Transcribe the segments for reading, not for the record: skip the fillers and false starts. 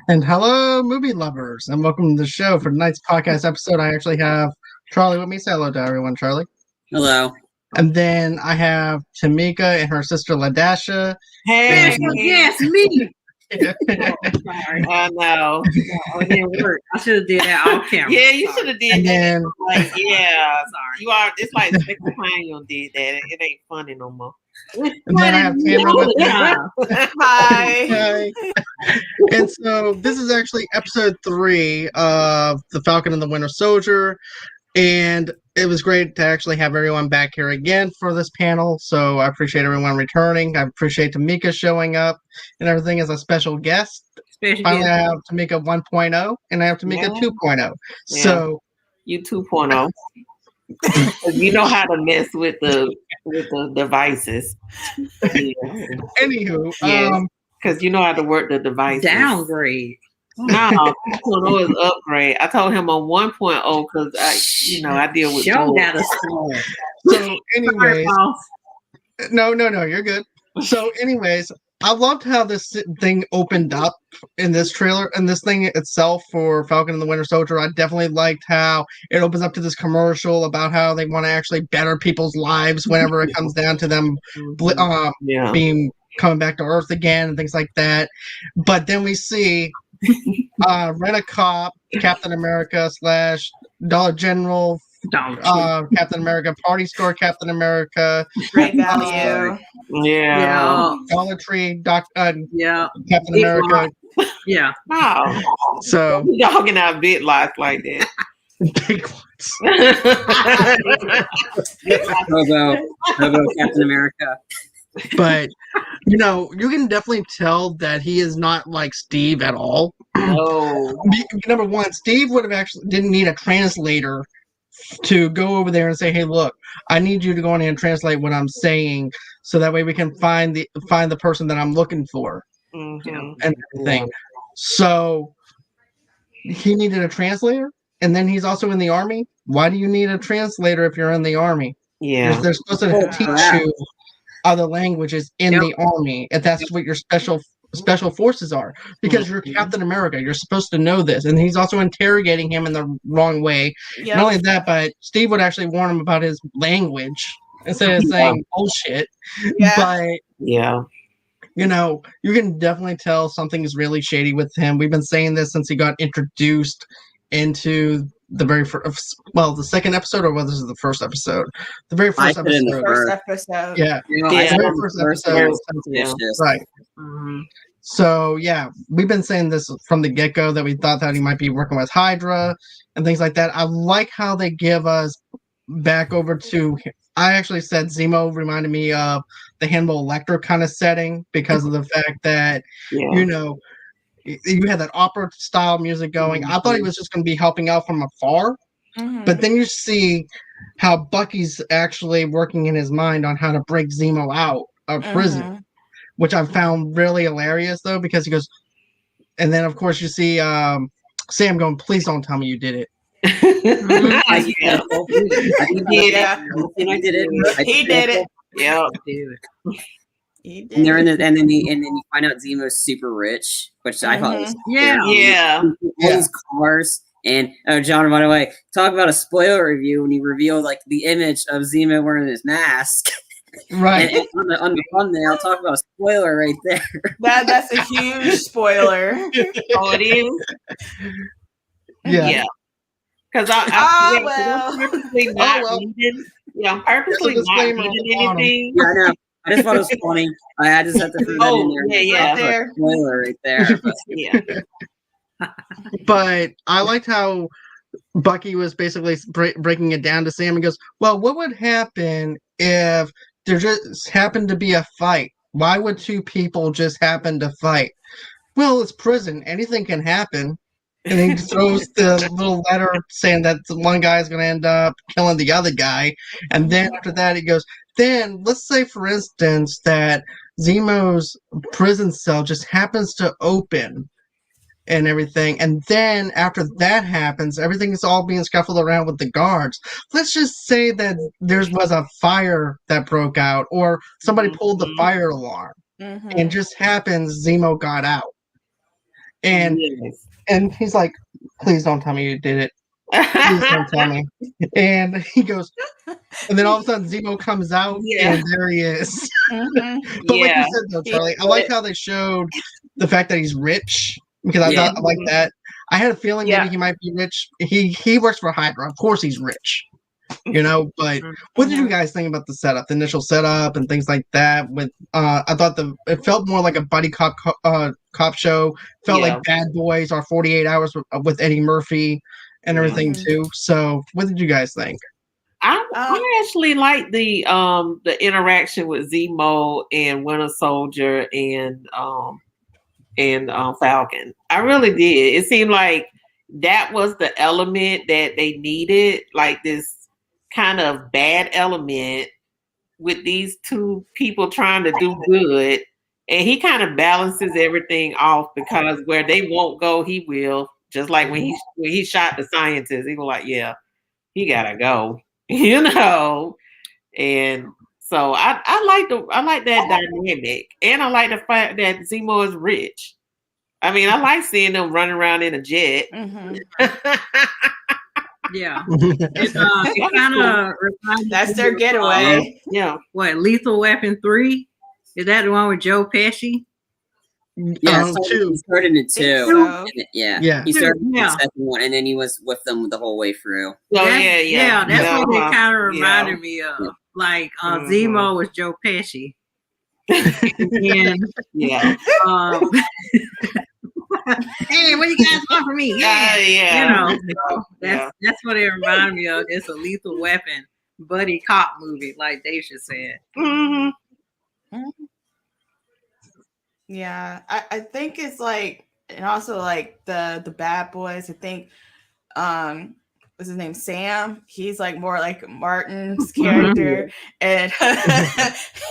And hello, movie lovers, and welcome to the show. For tonight's podcast episode, I actually have Charlie with me. Say hello to everyone, Charlie. Hello. And then I have Tamika and her sister Ladasha. Hey, yes, me. Sorry. I know. It didn't work. I should have did that off camera. Yeah, you should have did And that. then, Like, yeah, Sorry. you are. It's like the second time you did that. It ain't funny no more. and then I have Tamara with me. Hi. Hi. And so this is actually episode 3 of The Falcon and the Winter Soldier. And it was great to actually have everyone back here again for this panel. So I appreciate everyone returning. I appreciate Tamika showing up and everything as a special guest. Finally, I have Tamika 1.0 and I have Tamika 2.0. So you 2.0. You know how to mess with the devices. Yeah. Anywho, because you know how to work the devices. Downgrade. No, 2.0 is upgrade. I told him on 1.0 because I deal with Show tools. got a score. so anyways, no, you're good. So anyways, I loved how this thing opened up in this trailer and this thing itself for Falcon and the Winter Soldier. I definitely liked how it opens up to this commercial about how they want to actually better people's lives whenever it comes down to them being coming back to Earth again and things like that. But then we see Rent-A-Cop, Captain America / Dollar General, Captain America, Party Store Captain America, Great Value, Dollar Tree, Captain Big America. Yeah. Wow. So You're dogging out bit lots like that. big ones. How about Captain America? But you can definitely tell that he is not like Steve at all. No. Number one, Steve would have actually didn't need a translator to go over there and say, "Hey, look, I need you to go in and translate what I'm saying, so that way we can find the person that I'm looking for and everything." Yeah. So he needed a translator, and then he's also in the army. Why do you need a translator if you're in the army? Yeah. They're supposed to teach you other languages in the army, if that's what your special forces are, because you're Captain America, you're supposed to know this. And he's also interrogating him in the wrong way. Not only that, but Steve would actually warn him about his language instead of saying bullshit. But you can definitely tell something is really shady with him. We've been saying this since he got introduced into the very the second episode, or whether this is the first episode. The very first episode. First episode. Yeah. Yeah. The very first episode. Right. Mm-hmm. So we've been saying this from the get-go that we thought that he might be working with Hydra and things like that. I like how they give us back over to. I actually said Zemo reminded me of the Hannibal Lecter kind of setting because of the fact that you had that opera style music going. I thought he was just going to be helping out from afar, but then you see how Bucky's actually working in his mind on how to break Zemo out of prison, which I found really hilarious though, because he goes, and then of course you see Sam going, "Please don't tell me you did it." I did it. He did it. Yeah. And they're in and then you find out Zemo's super rich, which I thought was all these cars. And John, by the way, talk about a spoiler review when you reveal like the image of Zemo wearing his mask. Right. And on the thumbnail, talk about a spoiler right there. That's a huge spoiler. Oh, it is. Yeah. Because I'm purposely not reading. Yeah, I'm purposely not reading anything. Yeah, I know. I just thought it was funny. I just had to put that in there. Right there. Spoiler right there. But, But I liked how Bucky was basically breaking it down to Sam and goes, "Well, what would happen if there just happened to be a fight? Why would two people just happen to fight? Well, it's prison. Anything can happen." And he throws the little letter saying that one guy is going to end up killing the other guy. And then after that, he goes, then let's say, for instance, that Zemo's prison cell just happens to open and everything. And then after that happens, everything is all being scuffled around with the guards. Let's just say that there was a fire that broke out, or somebody pulled the fire alarm, and just happens Zemo got out. And and he's like, please don't tell me you did it. Please don't tell me. And he goes, and then all of a sudden Zemo comes out, and there he is. But like you said though, Charlie, I like how they showed the fact that he's rich, because I thought I like that. I had a feeling maybe he might be rich. He works for Hydra. Of course he's rich. You know, but what did you guys think about the setup, the initial setup and things like that? With I thought it felt more like a buddy cop show. Felt like Bad Boys or 48 Hours with Eddie Murphy and everything too. So what did you guys think? I actually like the interaction with Zemo and Winter Soldier and Falcon. I really did. It seemed like that was the element that they needed, like this kind of bad element with these two people trying to do good. And he kind of balances everything off, because where they won't go, he will. Just like when he shot the scientist, he was like, yeah, he gotta go, you know. And so I like that dynamic, and I like the fact that Zemo is rich. I mean, I like seeing them running around in a jet. Yeah, it kind of reminds. That's their getaway. What, Lethal Weapon 3? Is that the one with Joe Pesci? Yeah, he started in 2. So. He started in the second one, and then he was with them the whole way through. That's what it kind of reminded me of. Like Zemo was Joe Pesci. And hey, what you guys want from me? That's what it reminded me of. It's a Lethal Weapon buddy cop movie, like Daisha said. Yeah, I think it's like, and also like the Bad Boys. I think what's his name, Sam? He's like more like Martin's character, and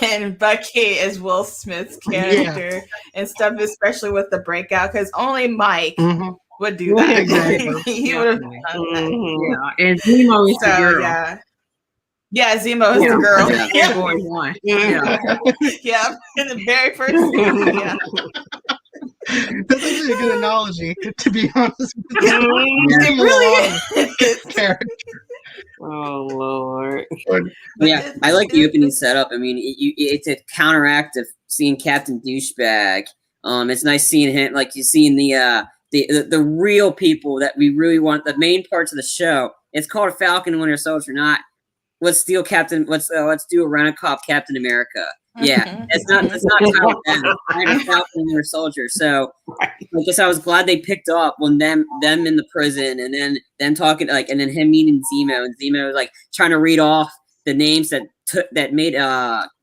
and Bucky is Will Smith's character and stuff, especially with the breakout, because only Mike would do that. Exactly. He would have done that. And Zemo is the girl. Yeah, Zemo is the girl. Yeah, boy one. Yeah, in the very first scene. That's actually a good analogy, to be honest with you. It really is. Character. Oh Lord. Yeah, I like the opening setup. I mean, it's a counteract of seeing Captain Douchebag. It's nice seeing him, like you see in the real people that we really want, the main parts of the show. It's called Falcon Winter Solider, not let's do a rent-a-cop Captain America. Yeah, it's not Falcon Winter Soldier. So I guess I was glad they picked up when them in the prison, and then them talking, like, and then him meeting Zemo, and Zemo was like trying to read off the names that made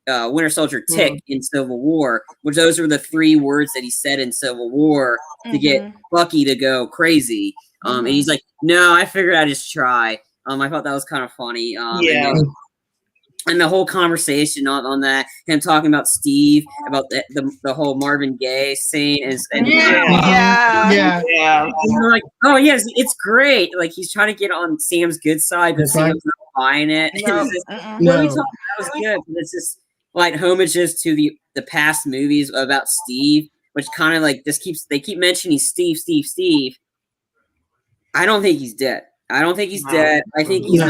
Winter Soldier tick in Civil War, which those were the 3 words that he said in Civil War to get Bucky to go crazy. And he's like, no, I figured I'd just try. I thought that was kind of funny. And the whole conversation on that, him talking about Steve, about the whole Marvin Gaye scene is, and like, oh yes, it's great. Like, he's trying to get on Sam's good side, but Sam's not buying it. That was good. But it's just like homages to the past movies about Steve, which kind of like they keep mentioning Steve. I don't think he's dead. I don't think he's dead. I think he's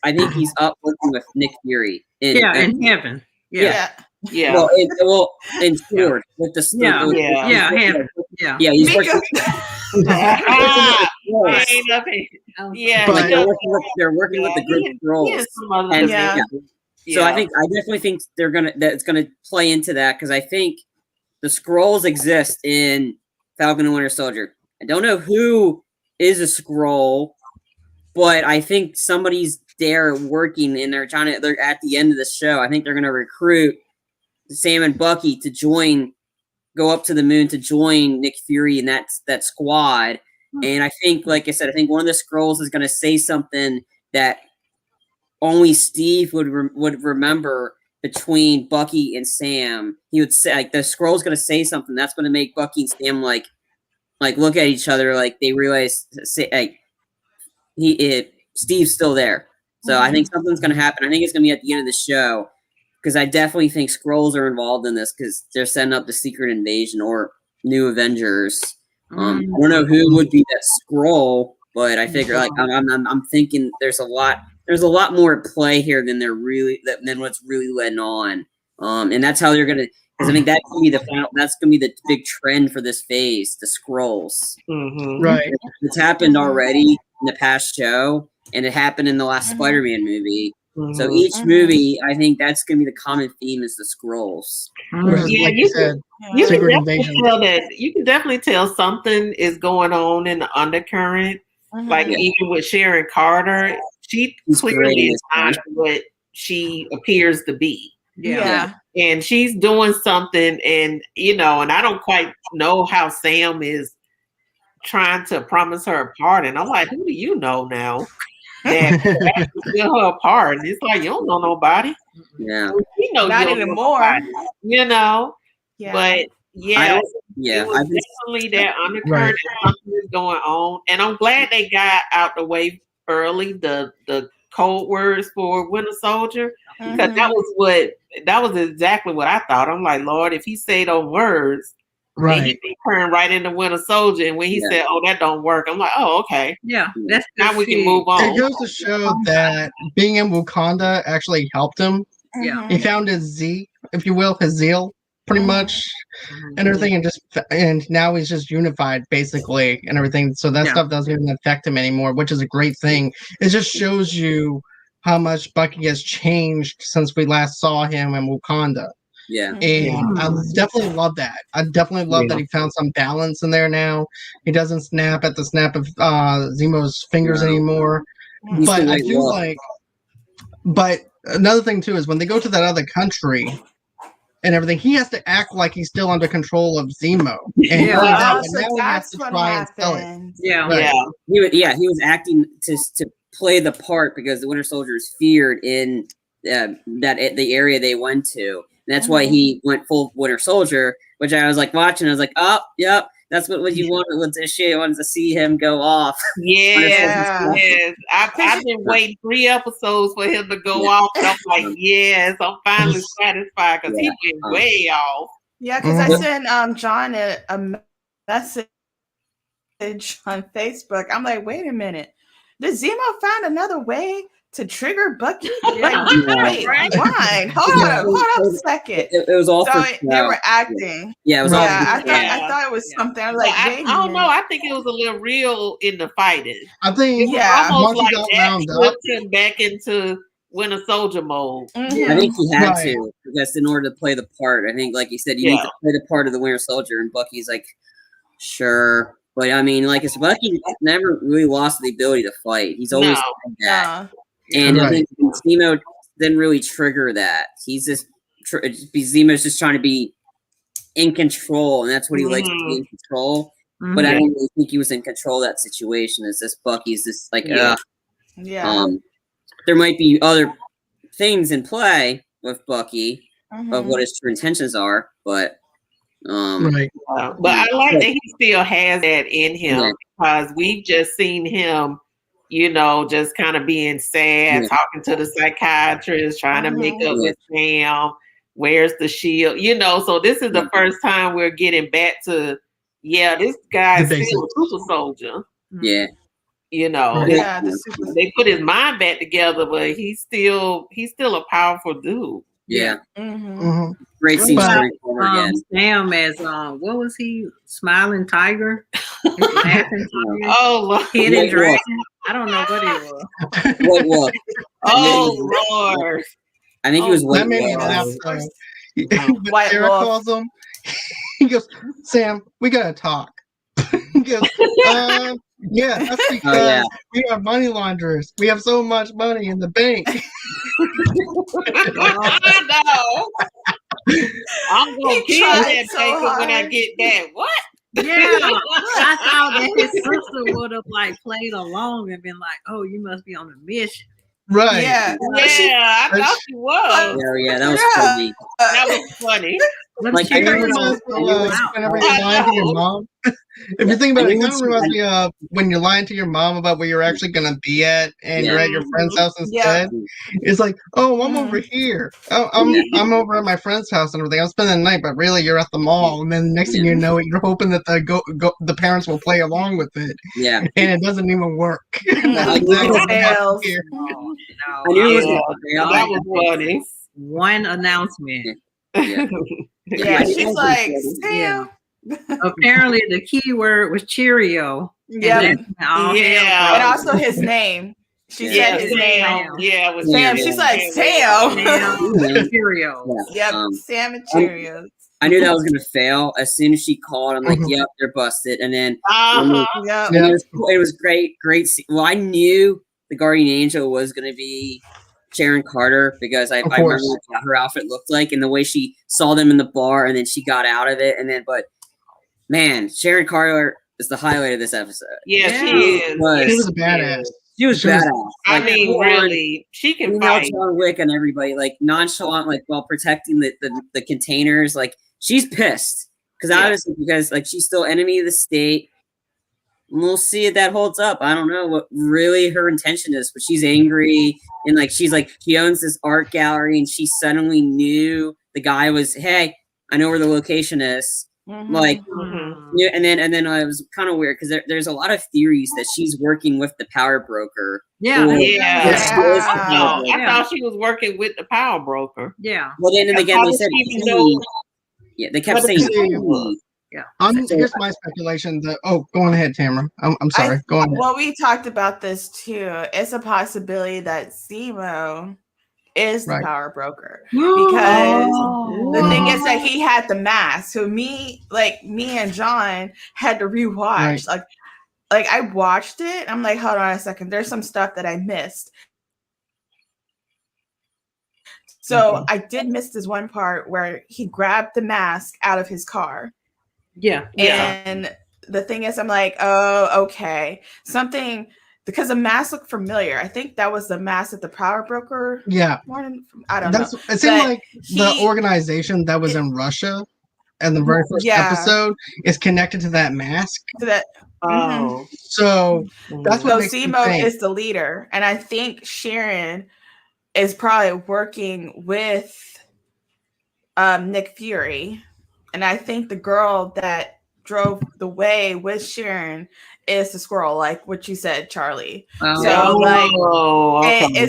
I think he's up working with Nick Fury in heaven. Yeah. In Sword with the he's working. They're working with the group of girls. So I definitely think it's gonna play into that, because I think the Skrulls exist in Falcon and Winter Soldier. I don't know who is a Skrull, but I think somebody's there working, and they're at the end of the show. I think they're going to recruit Sam and Bucky to go up to the moon to join Nick Fury and that squad. And I think, like I said, I think one of the Skrulls is going to say something that only Steve would remember between Bucky and Sam. He would say, like, the Skrull's going to say something that's going to make Bucky and Sam like look at each other, like they realize, like, Steve's still there. So I think something's going to happen. I think it's going to be at the end of the show, because I definitely think Skrulls are involved in this, because they're setting up the Secret Invasion or New Avengers. I don't know who would be that scroll, but I figure like I'm thinking there's a lot more at play here than than what's really letting on. And that's how they're gonna, because I think that's gonna be the big trend for this phase, the scrolls. Right. It's happened already in the past show, and it happened in the last Spider-Man movie. So each movie, I think that's going to be the common theme is the scrolls. Yeah, like you said, you can definitely tell something is going on in the undercurrent. Like even with Sharon Carter, she clearly is not what she appears to be. Yeah. And she's doing something, and and I don't quite know how Sam is trying to promise her a pardon. I'm like, who do you know now? That split her apart. It's like you don't know nobody. Yeah, not anymore. Yeah. But it was definitely that undercurrent something is going on, and I'm glad they got out the way early. The code words for Winter Soldier, because that was exactly what I thought. I'm like, Lord, if he say those words. Right. He turned right into Winter Soldier, and when he said, "Oh, that don't work," I'm like, "Oh, okay, yeah, now we can move on." It goes to show that being in Wakanda actually helped him. Yeah, he found his Z, if you will, his zeal, pretty much, and everything, and now he's just unified basically, and everything. So that stuff doesn't even affect him anymore, which is a great thing. It just shows you how much Bucky has changed since we last saw him in Wakanda. Yeah, and I definitely love that. I definitely love that he found some balance in there now. He doesn't snap at the snap of Zemo's fingers anymore. But I feel like, but another thing too is when they go to that other country and everything, he has to act like he's still under control of Zemo. And that's what happens. Yeah, he was acting to play the part because the Winter Soldier is feared in the area they went to. And that's why he went full Winter Soldier, which I was like watching. I was like, oh, yep, that's what you wanted with this shit. I wanted to see him go off. Yes. I've been waiting 3 episodes for him to go off. And I'm like, yes, I'm finally satisfied because he went way off. Yeah, because I sent John a message on Facebook. I'm like, wait a minute. Did Zemo find another way to trigger Bucky? Wait, why? Hold up a second. It was all they were acting. Yeah, it was I thought it was something. I was like, I don't know. I think it was a little real in the fighting. I think almost like that flipped him back into Winter Soldier mode. I think he had to, because in order to play the part, I think, like you said, you need to play the part of the Winter Soldier, and Bucky's like, sure. But I mean, like, it's Bucky never really lost the ability to fight. He's always done that. And I think Zemo didn't really trigger that. He's just Zemo's just trying to be in control, and that's what he likes to be in control. But I don't really think he was in control of that situation. It's just Bucky's just like, there might be other things in play with Bucky of what his true intentions are, but but I like that he still has that in him because we've just seen him, just kind of being sad, talking to the psychiatrist, trying to make up with Sam. Where's the shield? So this is the first time we're getting back to, this guy's still a super soldier. Yeah. They put his mind back together, but he's still a powerful dude. Yeah. Great scene again. Sam as what was he? Smiling Tiger? Oh, Hidden Dragon. I don't know what he was. What? Oh Lord! I think he was White White Sarah calls him. He goes, Sam, we gotta talk. He goes, that's because we are money launderers. We have so much money in the bank. I know. I'm gonna kill that paper when I get that. What? Yeah, I thought that his sister would have played along and been like, "Oh, you must be on a mission." Right. I thought she was. Yeah, that was funny. That was funny. Like, it kind of reminds me whenever you're lying to your mom. If you think about it, it kind of reminds me of when you're lying to your mom about where you're actually going to be at, and you're at your friend's house instead. It's like, oh, I'm over here. Oh, I'm over at my friend's house and everything. I'm spending the night, but really you're at the mall. And then the next thing you know, you're hoping that the parents will play along with it. Yeah, and it doesn't even work. That's exactly what happened here. No, I knew it was that was funny. One announcement. Yeah, she's like, Sam. Apparently, the key word was Cheerio. Yeah, and also his name. She said his name. Yeah, it was Sam. She's like Sam. Cheerio. Yep, Sam and Cheerios. I knew that was gonna fail. As soon as she called, I'm like, "Yep, they're busted." And then it was great. Well, I knew the guardian angel was gonna be Sharon Carter because I remember what her outfit looked like and the way she saw them in the bar, and then she got out of it, and then man, Sharon Carter is the highlight of this episode. Yeah, she is. She was a badass. She was badass. I mean, really, she can fight. John Wick and everybody, like nonchalant, like while protecting the containers. Like she's pissed because like she's still enemy of the state. And we'll see if that holds up. I don't know what really her intention is, but she's angry and like she owns this art gallery and she suddenly knew the guy was, hey, I know where the location is. Like, yeah, and then it was kind of weird because there's a lot of theories that she's working with the power broker. I thought she was working with the power broker. Yeah. Well, then and again they said they kept saying. Here's my speculation. Go on ahead, Tamara. I'm sorry. Go on ahead. Well, we talked about this too. It's a possibility that Zemo is the power broker because the thing is that he had the mask. So me and John had to rewatch. Like I watched it. I'm like, hold on a second. There's some stuff that I missed. So I did miss this one part where he grabbed the mask out of his car. Yeah. And the thing is, I'm like, oh, okay. Because the mask looked familiar. I think that was the mask that the power broker. Yeah. I don't know. It seemed like the organization that was in Russia and the very first episode is connected to that mask. To that. So that's what makes me Zemo think. is the leader. And I think Sharon is probably working with Nick Fury. And I think the girl that drove the way with Sharon is the squirrel, like what you said, Charlie. It's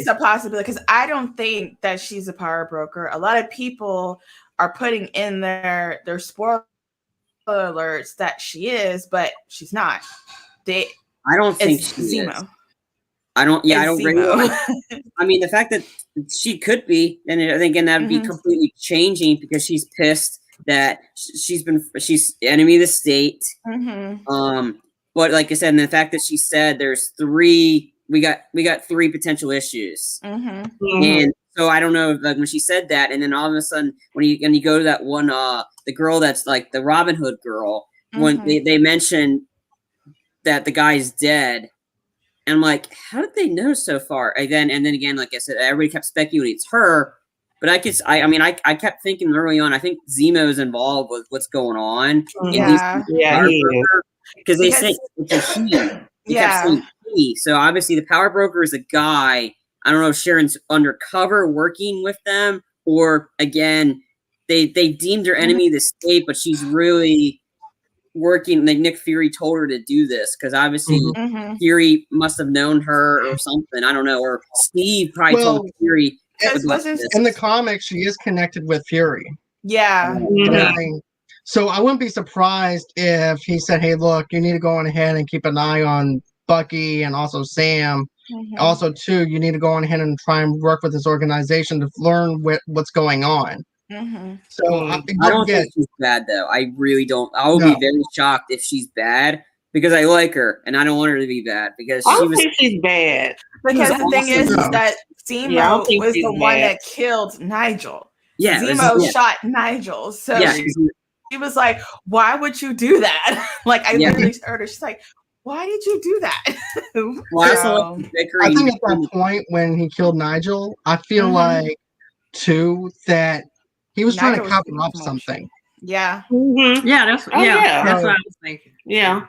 a possibility because I don't think that she's a power broker. A lot of people are putting in their spoiler alerts that she is, but she's not. I don't think she is. I don't really. I mean, the fact that she could be, and I think that would be completely changing because she's pissed that she's enemy of the state. But like I said, and the fact that she said there's we got 3 potential issues. And so I don't know, like when she said that, and then all of a sudden when you go to that one, the girl that's like the Robin Hood girl, when they mentioned that the guy's dead, and I'm like, how did they know so far? And then again, like I said, everybody kept speculating it's her. But I kept thinking early on, I think Zemo is involved with what's going on. Because they say it's a he. So obviously the power broker is a guy. I don't know if Sharon's undercover working with them, or again, they deemed her enemy of the state, but she's really working. Like Nick Fury told her to do this because obviously Fury must have known her or something. I don't know, or Steve probably told Fury. In the comics, she is connected with Fury. Yeah. So I wouldn't be surprised if he said, hey, look, you need to go on ahead and keep an eye on Bucky and also Sam. Also, too, you need to go on ahead and try and work with this organization to learn what's going on. So I don't think she's bad, though. I really don't. I would be very shocked if she's bad because I like her and I don't want her to be bad because I don't think she's bad. Because the thing is that Zemo was the one that killed Nigel. Yeah, Zemo shot Nigel. So she was like, why would you do that? Like, I literally heard her. She's like, why did you do that? I think at that point when he killed Nigel, I feel like, too, that he was trying to cover up something. Yeah. Mm-hmm. Yeah, that's Oh, yeah. that's what I was thinking. Yeah.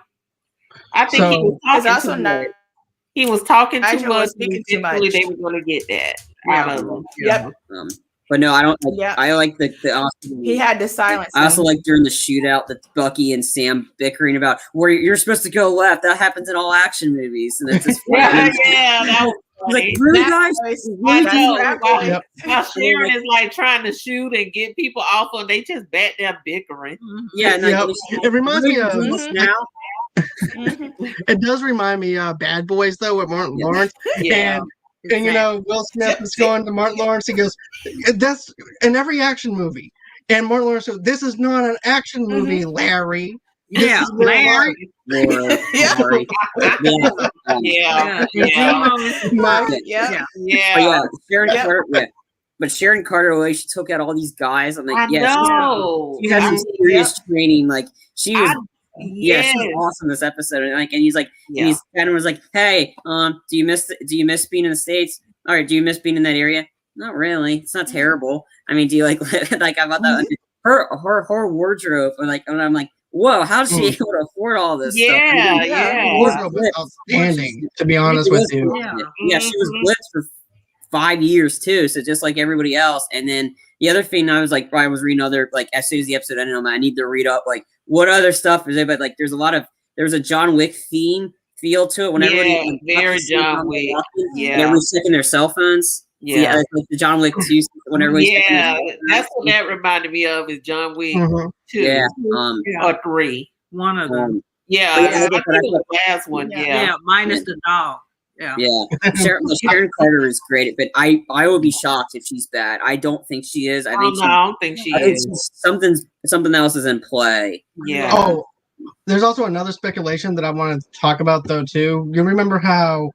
I think he was talking too much. He was talking too much. Speaking too much. They were going to get that out of him. Yep. But no, I don't. I like the he had to silence. I also like during the shootout that Bucky and Sam bickering about where you're supposed to go left. That happens in all action movies, and it's just yeah. That was like really, guys. Now Sharon is like trying to shoot and get people off, and they just back there bickering. Yeah, it reminds me of now. It does remind me of Bad Boys though with Martin Lawrence. And you know, Will Smith is going to Martin Lawrence. He goes, "That's in every action movie." And Martin Lawrence goes, "This is not an action movie, Larry." Larry. But Sharon Carter, the way she took out all these guys, I'm like, she had some serious training. Like she was. She was awesome this episode, and he's like, and he's kind of was like, "Hey, do you miss being in the States? All right, do you miss being in that area? Not really. It's not terrible. I mean, do you like about that her wardrobe? And I'm like, whoa, how's she able to afford all this stuff? Wardrobe was outstanding, to be honest with you. Yeah, she was blitzed for 5 years too, so just like everybody else. And then the other thing, I was reading other as soon as the episode ended, I need to read up what other stuff is there, but there's a John Wick feel to it. Whenever very John Wick. Everyone's checking their cell phones. Like the John Wick 2. Whenever that's what that reminded me of is John Wick 2. Or 3. One of them. I think it was the last one. Minus the dog. Sharon Carter is great, but I will be shocked if she's bad. I don't think she is. I don't think she is. Something else is in play. Yeah. Oh, there's also another speculation that I want to talk about though too. You remember how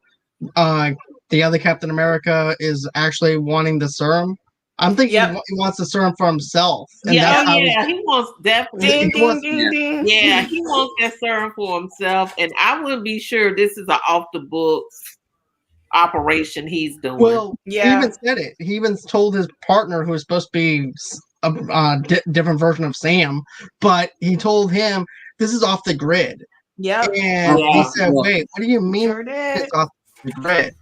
the other Captain America is actually wanting the serum? I'm thinking he wants the serum for himself. And he wants definitely. He wants that serum for himself, and I wouldn't be sure this is an off the books operation he's doing. Well, he even said it. He even told his partner, who was supposed to be a different version of Sam, but he told him this is off the grid. And he said, "Wait, what do you mean it's off the grid?"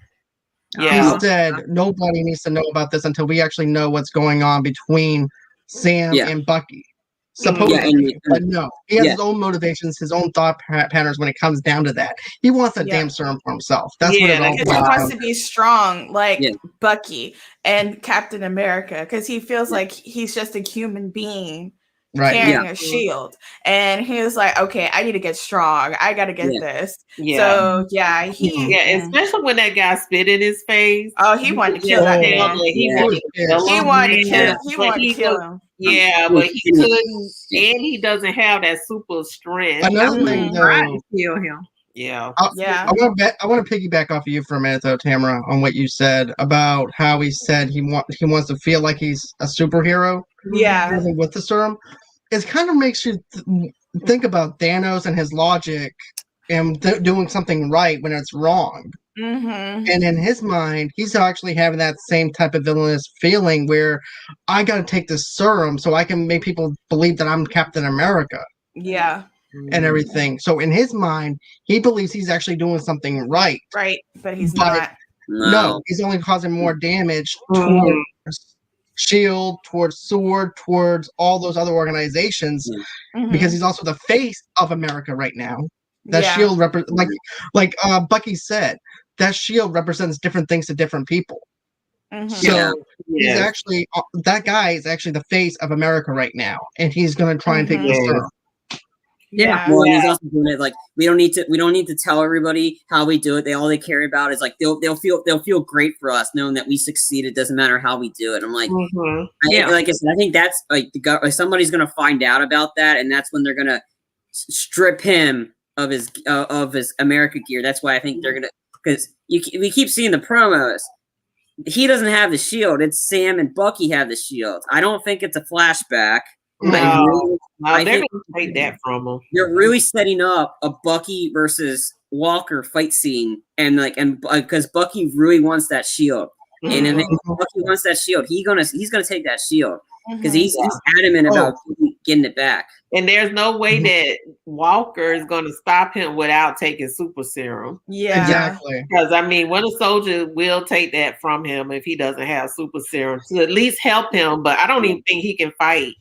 He said nobody needs to know about this until we actually know what's going on between Sam and Bucky. Supposedly, but no, he has his own motivations, his own thought patterns when it comes down to that. He wants a damn serum for himself. That's what it all he wants to be strong like Bucky and Captain America, because he feels like he's just a human being carrying a shield, and he was like, okay, I need to get strong, I gotta get this. So especially when that guy spit in his face. He wanted to kill that man. He wanted to kill him. But he couldn't, and he doesn't have that super strength. Another thing, though, kill him. I want to piggyback off of you for a minute, though, Tamara, on what you said about how he said he wants to feel like he's a superhero. With the serum, it kind of makes you think about Thanos and his logic and doing something right when it's wrong. And in his mind, he's actually having that same type of villainous feeling where I got to take this serum so I can make people believe that I'm Captain America. And everything. So in his mind, he believes he's actually doing something right. But he's not. No, he's only causing more damage towards SHIELD, towards SWORD, towards all those other organizations, because he's also the face of America right now. That SHIELD like Bucky said, that SHIELD represents different things to different people. So he's actually that guy is actually the face of America right now, and he's going to try and take the serum. Well, he's also doing it like we don't need to tell everybody how we do it. All they care about is like they'll feel great for us knowing that we succeed. It doesn't matter how we do it. I'm like, like I said, I think that's like somebody's gonna find out about that, and that's when they're gonna strip him of his America gear. That's why I think they're gonna, because we keep seeing the promos. He doesn't have the shield. It's Sam and Bucky have the shield. I don't think it's a flashback. They're going to take that from him. They're really setting up a Bucky versus Walker fight scene, and because Bucky really wants that shield, and if Bucky wants that shield, he's gonna take that shield because he's adamant about getting it back. And there's no way that Walker is going to stop him without taking super serum. Yeah, exactly. Because I mean, Winter Soldier will take that from him if he doesn't have super serum to at least help him. But I don't even think he can fight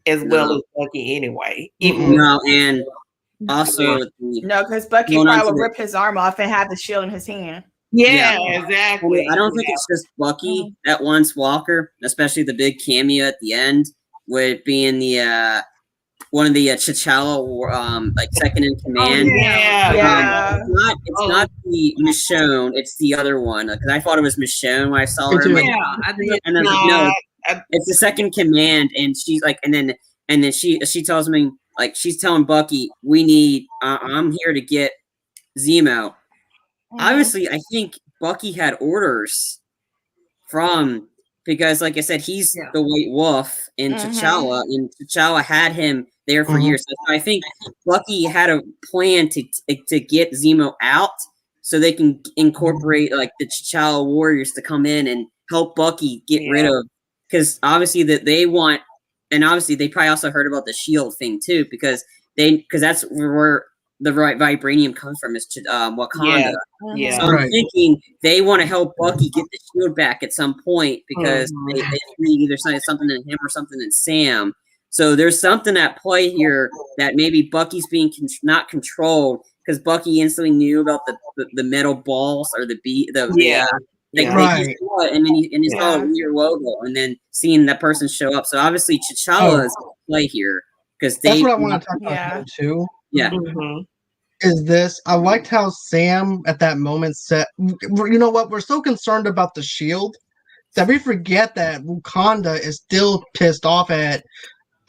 as well as Bucky anyway. No, and also no, because Bucky probably will rip his arm off and have the shield in his hand. Yeah, exactly. I don't think it's just Bucky that wants Walker, especially the big cameo at the end, with being the one of the T'Challa like second in command. It's not the Michonne, it's the other one. Because I thought it was Michonne when I saw her. I think and then it's the second command, and she's like, and then she tells me, like, she's telling Bucky, we need I'm here to get Zemo. Obviously, I think Bucky had orders from, because like I said, he's the White Wolf in T'Challa, and T'Challa had him there for years. So I think Bucky had a plan to get Zemo out so they can incorporate like the T'Challa warriors to come in and help Bucky get rid of, because obviously that they want, and obviously they probably also heard about the shield thing too, because that's where the vibranium comes from, is Wakanda. So I'm thinking they want to help Bucky get the shield back at some point, because they either say something in him or something in Sam. So there's something at play here that maybe Bucky's being not controlled, because Bucky instantly knew about the metal balls or he saw it, and then he saw a weird logo, and then seeing that person show up. So obviously T'Challa is at play here, because that's what I want to talk about too. Yeah. Is this? I liked how Sam at that moment said, "You know what? We're so concerned about the shield that we forget that Wakanda is still pissed off at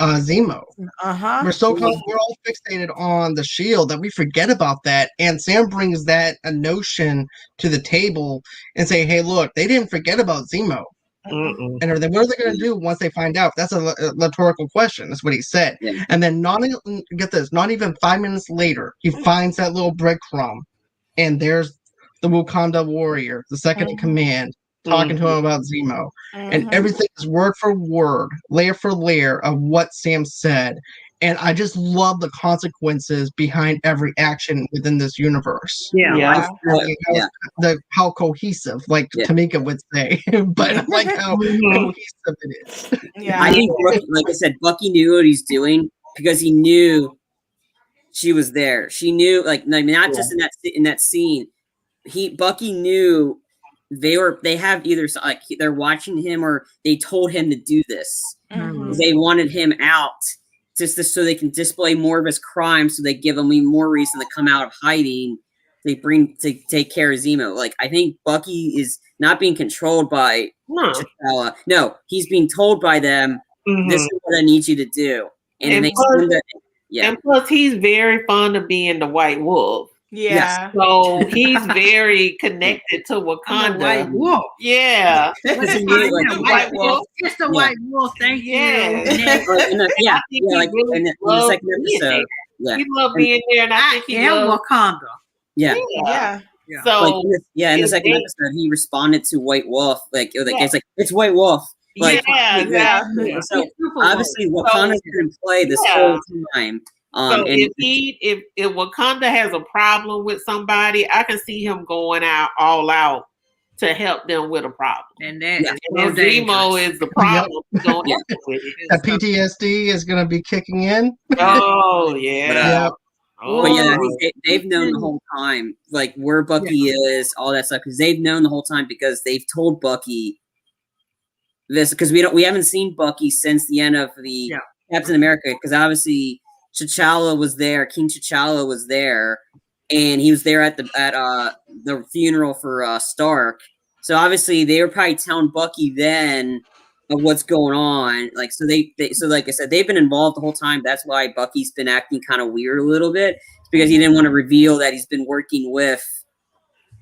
Zemo. We're all fixated on the shield that we forget about that." And Sam brings that a notion to the table and say, "Hey, look, they didn't forget about Zemo." And everything. What are they going to do once they find out? That's a rhetorical question. That's what he said. And then not even 5 minutes later, he finds that little breadcrumb, and there's the Wakanda warrior, the second in command, talking to him about Zemo. And everything is word for word, layer for layer of what Sam said. And I just love the consequences behind every action within this universe. How cohesive, like Tamika would say, but I like how cohesive it is. I think, like I said, Bucky knew what he's doing, because he knew she was there. She knew, like, not just in that scene. Bucky knew they have either, like, they're watching him or they told him to do this. They wanted him out. Just so they can display more of his crime, so they give him even more reason to come out of hiding. They take care of Zemo. Like, I think Bucky is not being controlled by T'Challa. No, he's being told by them, this is what I need you to do. And plus, he's very fond of being the White Wolf. So he's very connected to Wakanda. White Wolf. It's the White Wolf. It's the White Wolf. Thank you. Like in the second episode. He loved being there, and I think he loved Wakanda. So in the second episode, he responded to White Wolf it's White Wolf. Like, exactly. So obviously, Wakanda's been in play this whole time. So if Wakanda has a problem with somebody, I can see him going all out to help them with a problem. And Zemo is the problem. That PTSD is going to be kicking in. Oh yeah. But they've known the whole time, like, where Bucky is, all that stuff, because they've known the whole time, because they've told Bucky this, because we haven't seen Bucky since the end of the Captain America, because obviously T'Challa was there, King T'Challa was there, and he was there at the funeral for Stark. So obviously they were probably telling Bucky then of what's going on. Like, so so like I said, they've been involved the whole time. That's why Bucky's been acting kind of weird a little bit. It's because he didn't want to reveal that he's been working with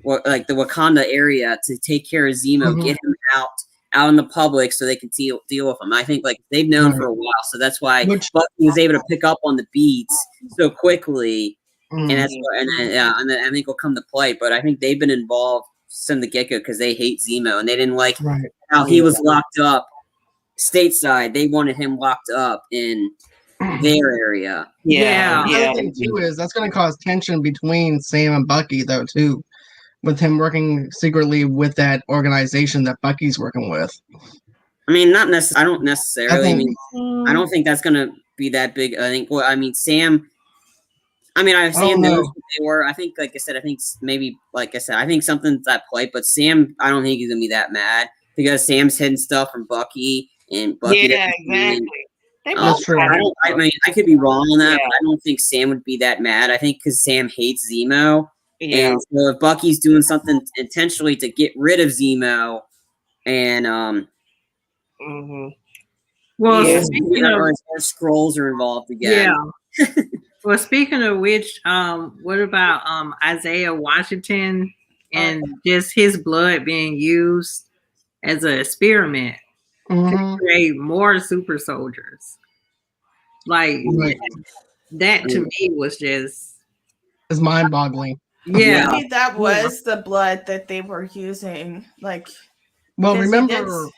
the Wakanda area to take care of Zemo, get him out in the public so they can deal with him. I think, like, they've known for a while, so that's why Bucky was able to pick up on the beats so quickly, and that's and then I think will come to play. But I think they've been involved from the get-go because they hate Zemo, and they didn't like how he was locked up stateside. They wanted him locked up in their area. Yeah. The other thing too is that's going to cause tension between Sam and Bucky, though, too, with him working secretly with that organization that Bucky's working with. I mean, not necessarily. I don't necessarily. I don't think that's going to be that big. I think. Well, I mean, Sam. I mean, Sam knows what they were. I think, like I said, I think something's at play. But Sam, I don't think he's gonna be that mad because Sam's hidden stuff from Bucky, and Bucky. Yeah, exactly. That's true. I mean, I could be wrong on that, but I don't think Sam would be that mad. I think because Sam hates Zemo, and so if Bucky's doing something intentionally to get rid of Zemo, and well, Skrulls are involved again. Yeah. Well, speaking of which, what about Isaiah Washington and just his blood being used as an experiment to create more super soldiers? Like that to me was just it's mind-boggling. Yeah, maybe that was the blood that they were using. Like, well, remember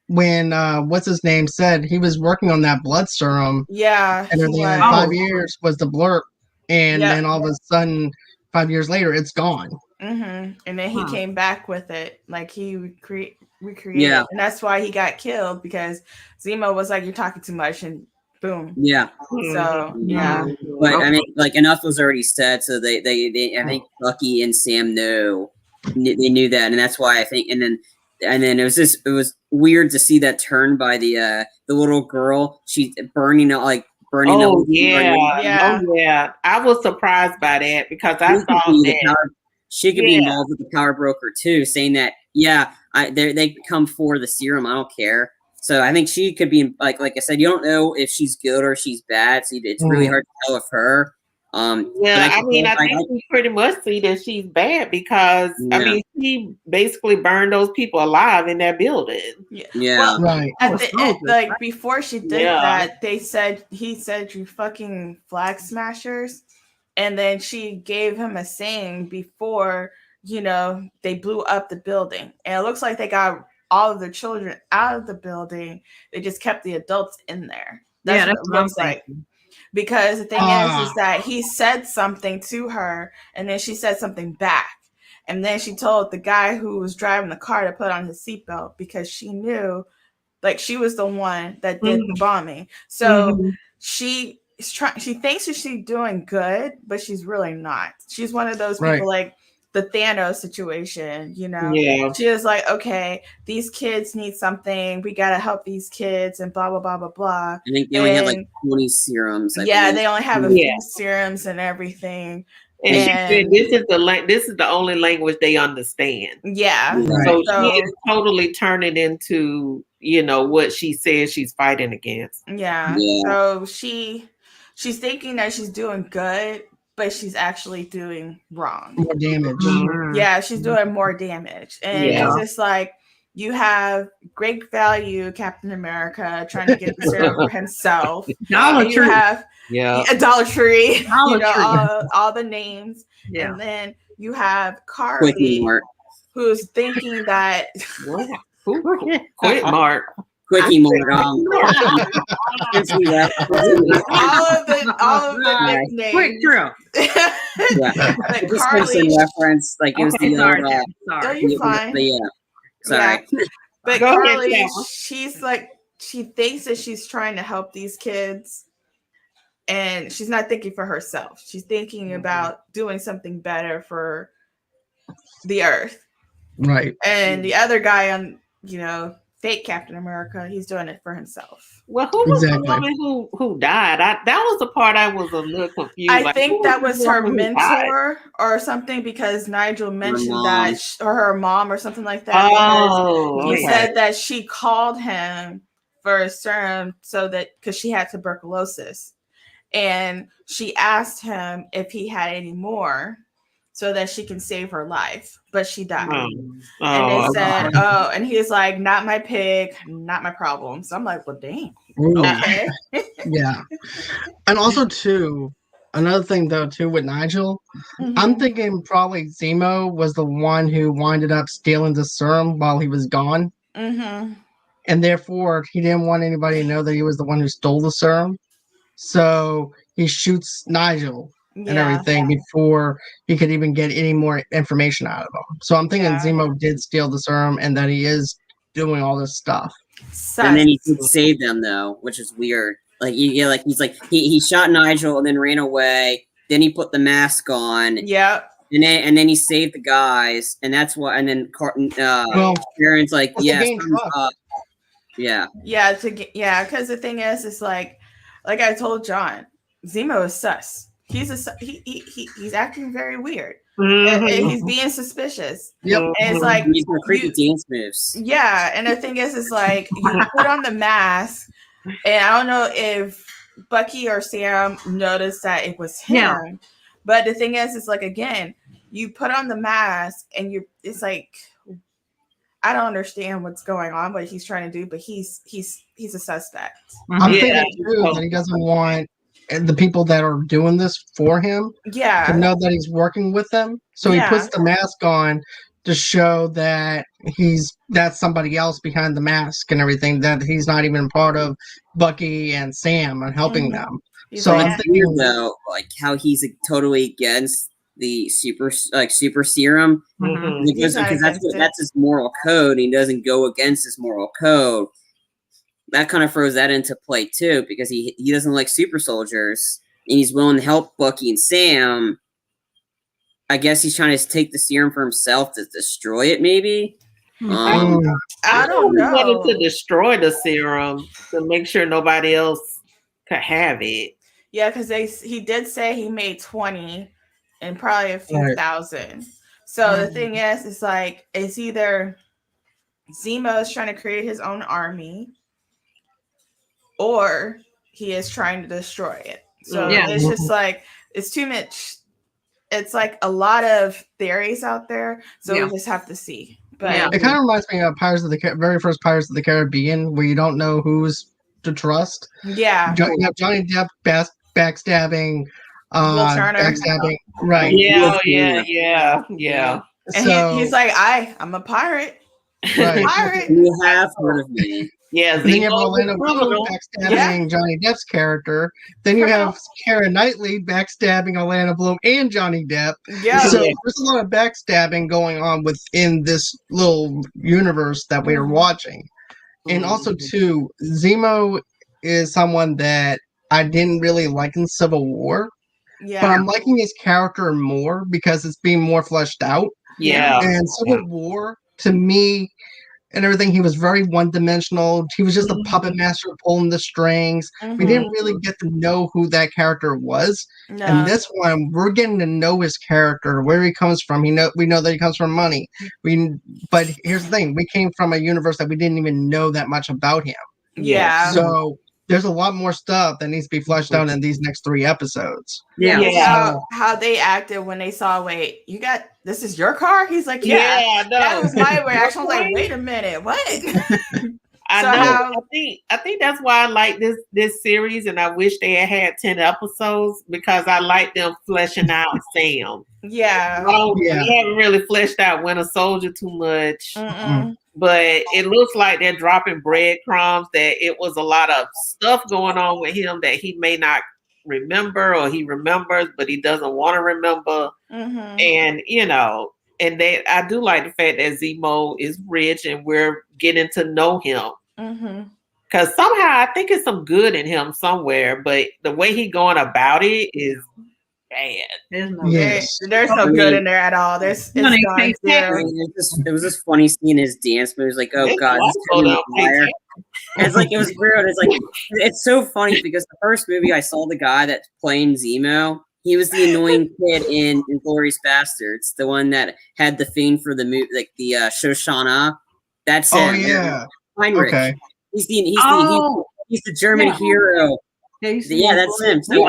when what's his name said he was working on that blood serum, and everything in 5 years was the blurb, and then all of a sudden 5 years later it's gone. And then he came back with it, like he recreated, and that's why he got killed, because Zemo was like, "You're talking too much," and boom. So but I mean, like enough was already said, so they I think Bucky and Sam they knew that, and that's why I think, and then it was weird to see that turn by the little girl. She's burning up. Oh yeah. I was surprised by that because I saw that she could be involved with the power broker too, saying that they come for the serum. I don't care. So I think she could be like I said, you don't know if she's good or she's bad. So it's really hard to tell with her. I think we pretty much see that she's bad because I mean she basically burned those people alive in that building. Well, right. At the end, like before she did that, he said you fucking flag smashers, and then she gave him a saying before they blew up the building, and it looks like they got all of their children out of the building. They just kept the adults in there. That's what it looks like. Because the thing is that he said something to her, and then she said something back. And then she told the guy who was driving the car to put on his seatbelt because she knew, like, she was the one that did the bombing. So she thinks that she's doing good, but she's really not. She's one of those people like the Thanos situation, She was like, okay, these kids need something. We got to help these kids and blah, blah, blah, blah, blah. I think they only have like 20 serums. They only have a few serums and everything. And she said this is the only language they understand. Yeah. So she is totally turning into, what she says she's fighting against. Yeah. So she's thinking that she's doing good, but she's actually doing wrong. More damage. Yeah, she's doing more damage. And it's just like, you have great value Captain America trying to get the serum for himself. Dollar Tree. You have a Dollar Tree. All the names. And then you have Carly, who's thinking that Quick Mark. Quickie Mart. all of the nicknames. Quick Drill. This person reference, like it was the old. No, you're fine. Sorry. But Carly, she's like, she thinks that she's trying to help these kids, and she's not thinking for herself. She's thinking about doing something better for the Earth. Right. And the other guy on, fake Captain America, he's doing it for himself. Well, who was the woman who died? That was the part I was a little confused. I think that was her mentor or something, because Nigel mentioned that, or her mom or something like that. He said that she called him for a serum because she had tuberculosis, and she asked him if he had any more, so that she can save her life, but she died. And they said, and he was like, not my pig, not my problem. So I'm like, well, dang. Okay. Yeah. And also, too, another thing, though, too, with Nigel, I'm thinking probably Zemo was the one who winded up stealing the serum while he was gone. And therefore, he didn't want anybody to know that he was the one who stole the serum. so he shoots Nigel and everything before he could even get any more information out of him. So I'm thinking Zemo did steal the serum and that he is doing all this stuff. And then he did save them though, which is weird. Like he shot Nigel and then ran away. Then he put the mask on. Yep. And then he saved the guys, and that's what. And then Sharon's like, yeah, because the thing is, it's like I told John, Zemo is sus. He's acting very weird. And he's being suspicious. Yep. And it's like he's got creepy dance moves. Yeah, and the thing is like you put on the mask, and I don't know if Bucky or Sam noticed that it was him. Yeah. But the thing is, it's like again, you put on the mask, and it's like I don't understand what's going on, what he's trying to do, but he's a suspect. I'm thinking too that he doesn't want the people that are doing this for him to know that he's working with them. So he puts the mask on to show that that's somebody else behind the mask and everything, that he's not even part of Bucky and Sam and helping them. So I'm thinking though, like how he's totally against the super serum because that's his moral code. He doesn't go against his moral code. That kind of throws that into play too, because he doesn't like super soldiers and he's willing to help Bucky and Sam. I guess he's trying to take the serum for himself to destroy it, maybe. I don't know. He wanted to destroy the serum to make sure nobody else could have it. Yeah, because he did say he made 20 and probably a few thousand. So the thing is, it's like it's either Zemo is trying to create his own army, or he is trying to destroy it. So it's just like it's too much. It's like a lot of theories out there, so we just have to see. But it kind of reminds me of very first Pirates of the Caribbean, where you don't know who's to trust. Yeah, you have Johnny Depp backstabbing, backstabbing, right? Yeah. And so, he's like, I'm a pirate. Right. Pirate. You have heard of me. Yeah, then you have Orlando Bloom backstabbing Johnny Depp's character. Then you have Keira Knightley backstabbing Orlando Bloom and Johnny Depp. Yeah. So there's a lot of backstabbing going on within this little universe that we are watching. And also, too, Zemo is someone that I didn't really like in Civil War. Yeah. But I'm liking his character more because it's being more fleshed out. Yeah. And Civil War, to me, and everything, he was very one-dimensional. He was just a puppet master pulling the strings. We didn't really get to know who that character was. No. And this one, we're getting to know his character, where he comes from. We know that he comes from money. But here's the thing: we came from a universe that we didn't even know that much about him. Yeah. So there's a lot more stuff that needs to be fleshed out in these next 3 episodes. Yeah. How they acted when they saw, this is your car? He's like, yeah. No. That was my reaction. I was like, wait a minute, what? I know. I think that's why I like this series, and I wish they had 10 episodes because I like them fleshing out Sam. Yeah. We haven't really fleshed out Winter Soldier too much. But it looks like they're dropping breadcrumbs that it was a lot of stuff going on with him that he may not remember, or he remembers, but he doesn't want to remember. And, I do like the fact that Zemo is rich and we're getting to know him. Because somehow I think it's some good in him somewhere, but the way he going about it is bad. There's no good in there at all. It was just funny seeing his dance moves. Like, oh god, it's like it was weird. It's like it's so funny because the first movie I saw the guy that's playing Zemo, he was the annoying kid in Inglourious Bastards, the one that had the thing for the movie, like the Shoshana. That's him. Oh yeah, Heinrich. Okay. He's the German hero. Yeah, that's him. So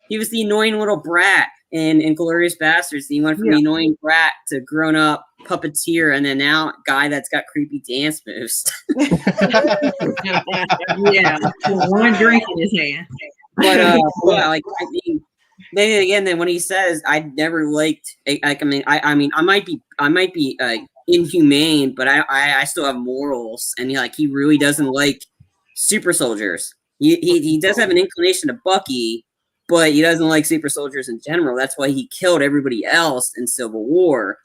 he was the annoying little brat in Inglourious Bastards. He went from the annoying brat to grown up puppeteer, and then now guy that's got creepy dance moves. One drink in his hand. But then again, then when he says, "I never liked," I might be inhumane, but I still have morals, and he really doesn't like super soldiers. he does have an inclination to Bucky, but he doesn't like super soldiers in general. That's why he killed everybody else in Civil War.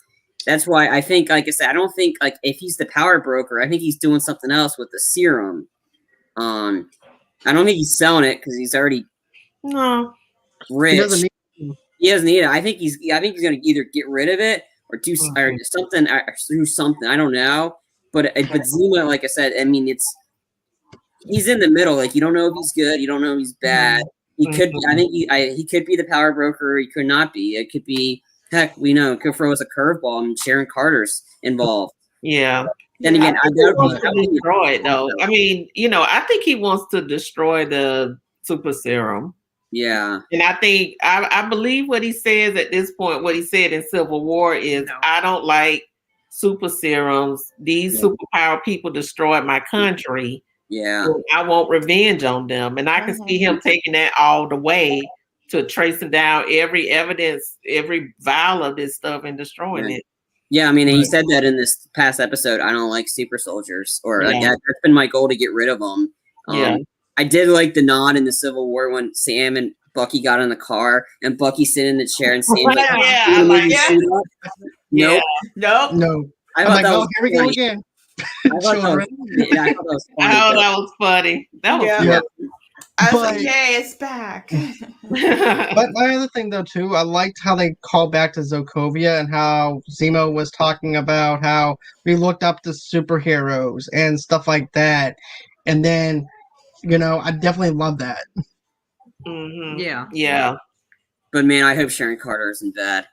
That's why I think, like I said, I don't think like if he's the power broker, I think he's doing something else with the serum. I don't think he's selling it because he's already rich. He doesn't need it. I think he's going to either get rid of it or do something. I don't know. But Zemo, like I said, I mean, he's in the middle. Like you don't know if he's good, you don't know if he's bad. He could. I think he could be the power broker. He could not be. It could be. Heck, we know it could throw us a curveball. And Sharon Carter's involved. Yeah. Then again, I think he wants to destroy it, though. I mean, I think he wants to destroy the super serum. Yeah. And I think I believe what he says at this point. What he said in Civil War is, I don't like super serums. These superpower people destroyed my country. Yeah. So I want revenge on them, and I can see him taking that all the way to tracing down every evidence, every vial of this stuff and destroying it. Yeah, I mean, he said that in this past episode. I don't like super soldiers, or that's been my goal to get rid of them. I did like the nod in the Civil War when Sam and Bucky got in the car, and Bucky sitting in the chair, and Sam's like, Nope. No. I'm like, oh, here we go again. I thought that was funny. That was funny. I was like, yay, it's back. But my other thing, though, too, I liked how they called back to Sokovia and how Zemo was talking about how we looked up to superheroes and stuff like that. And then, I definitely love that. Mm-hmm. Yeah. Yeah. But, man, I hope Sharon Carter isn't bad.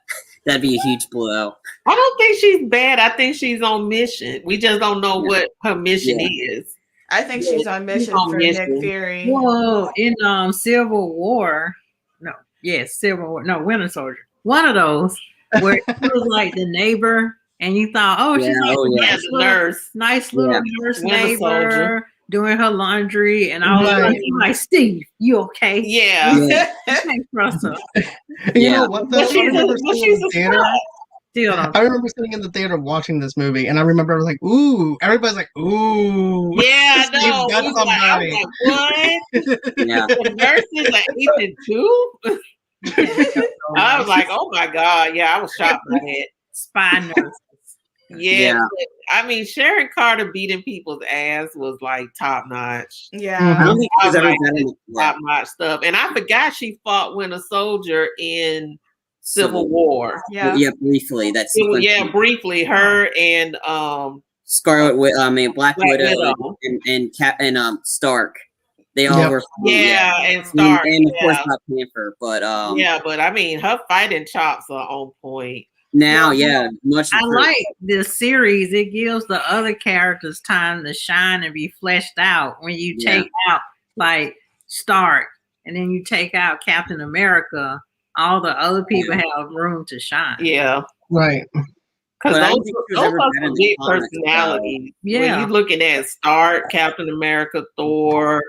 That'd be a huge blow. I don't think she's bad. I think she's on mission. We just don't know what her mission is. I think she's on mission for Nick Fury. Whoa, in Civil War, Winter Soldier. One of those where it was like the neighbor, and you thought, she's like nice little nurse neighbor soldier. Doing her laundry, and I was like, Steve, you okay? Yeah. Thanks, Russell. You know what? Though? I remember sitting in the theater watching this movie, and I remember like, ooh, everybody's like, ooh. Yeah, no. Got somebody. What? Yeah. The nurse is like Agent 2? I was like, oh my God. Yeah, I was shocked by that. Spy nurses. Yeah. I mean, Sharon Carter beating people's ass was like top notch. Yeah. I don't think she's ever done top notch stuff. And I forgot she fought Winter Soldier in Civil War. Yeah. Yeah, briefly. Briefly. Her and Black Widow and Stark. They all were and Stark. And of course Black Panther. But but I mean her fighting chops are on point. Now, much. I like this series. It gives the other characters time to shine and be fleshed out. When you take out like Stark, and then you take out Captain America, all the other people have room to shine. Yeah, right. Because those are some big personalities. Yeah, when you're looking at Stark, Captain America, Thor,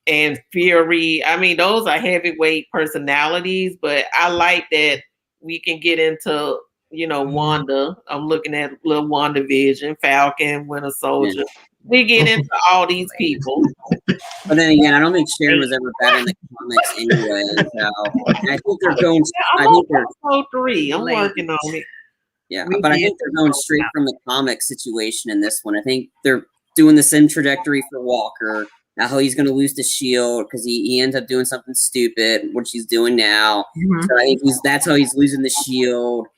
and Fury. I mean, those are heavyweight personalities. But I like that. We can get into, Wanda. I'm looking at little WandaVision, Falcon, Winter Soldier. We get into all these people. But then again, I don't think Sharon was ever bad in the comics anyway. So I think they're going. I'm on 3. I'm working on it. Yeah, but I think they're going straight from the comic situation in this one. I think they're doing the same trajectory for Walker. How he's going to lose the shield because he ends up doing something stupid, which he's doing now. Mm-hmm. So I think that's how he's losing the shield.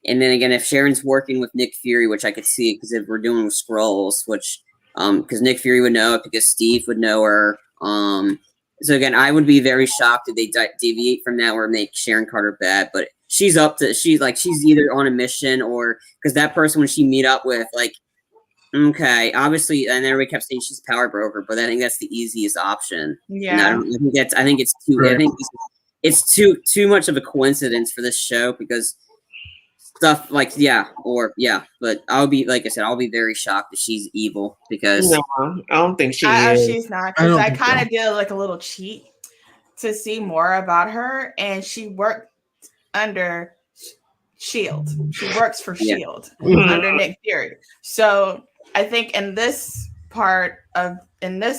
And then again, if Sharon's working with Nick Fury, which I could see because if we're doing with Skrulls, which because Nick Fury would know it because Steve would know her. So again, I would be very shocked if they deviate from that or make Sharon Carter bad. But she's either on a mission or because that person when she meet up with okay, obviously, and everybody kept saying she's power broker, but I think that's the easiest option. Yeah, I think it's too. Right. I think it's too much of a coincidence for this show because stuff but I'll be like I said, I'll be very shocked if she's evil because no, I don't think she is. She's not because I kind of did like a little cheat to see more about her, and she worked under Shield. She works for Shield under Nick Fury. So I think in this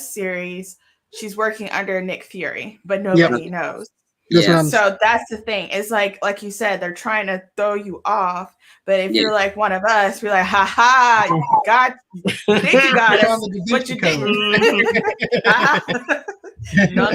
series, she's working under Nick Fury, but nobody knows. Yeah. So that's the thing. It's like you said, they're trying to throw you off. But if you're like one of us, we're like, ha ha, you think you got us, but you didn't. No.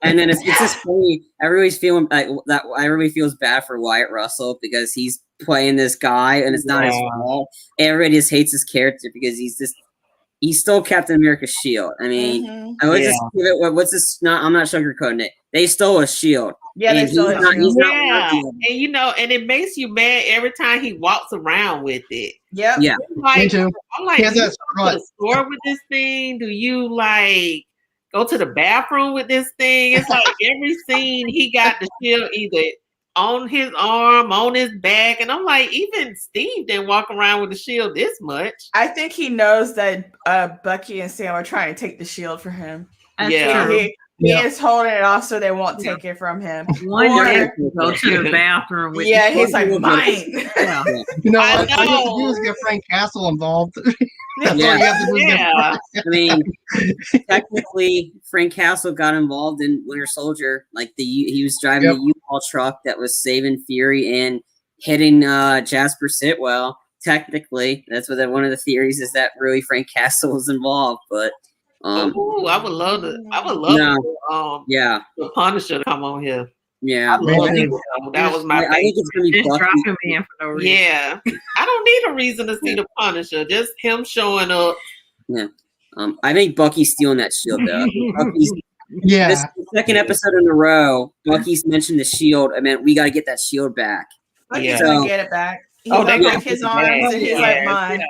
And then it's just funny. Everybody's feeling like that. Everybody feels bad for Wyatt Russell because he's playing this guy, and it's not his fault. Everybody just hates his character because he stole Captain America's shield. I mean, what's this? I'm not sugarcoating it. They stole a shield. Yeah, they stole a shield. And and it makes you mad every time he walks around with it. Yep. Yeah. Me too. I'm like, do you go to the store with this thing? Do you like go to the bathroom with this thing? It's like every scene he got the shield either on his arm, on his back, and I'm like, even Steve didn't walk around with the shield this much. I think he knows that Bucky and Sam are trying to take the shield for him. He is holding it off so they won't take it from him. One day go to the bathroom with he's like, mine. You know what? All you have to do is get Frank Castle involved. I mean, technically, Frank Castle got involved in Winter Soldier. Like he was driving the U-Haul truck that was saving Fury and hitting Jasper Sitwell. Technically, that's what one of the theories is that really Frank Castle was involved, but. I would love the Punisher to come on here. Yeah, that was my. I think it's gonna be dropping me in for no reason. Yeah, I don't need a reason to see the Punisher. Just him showing up. Yeah, I think Bucky's stealing that shield though. Bucky's, this is the second episode in a row. Bucky's mentioned the shield. I mean, we got to get that shield back. Bucky's gonna get it back. He's gonna break his arms and he's like mine.